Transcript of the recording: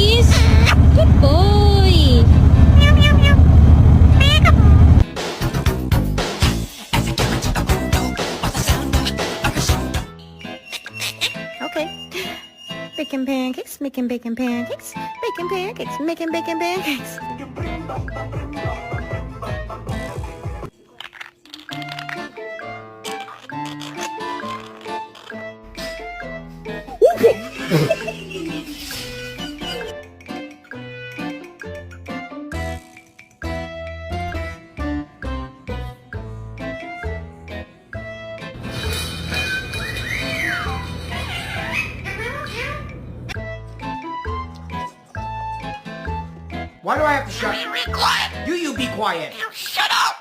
kiss. Good boy. Okay. Bacon pancakes, making bacon pancakes, bacon pancakes, making bacon pancakes. Why do I have to shut? Be quiet. You be quiet. Shut up.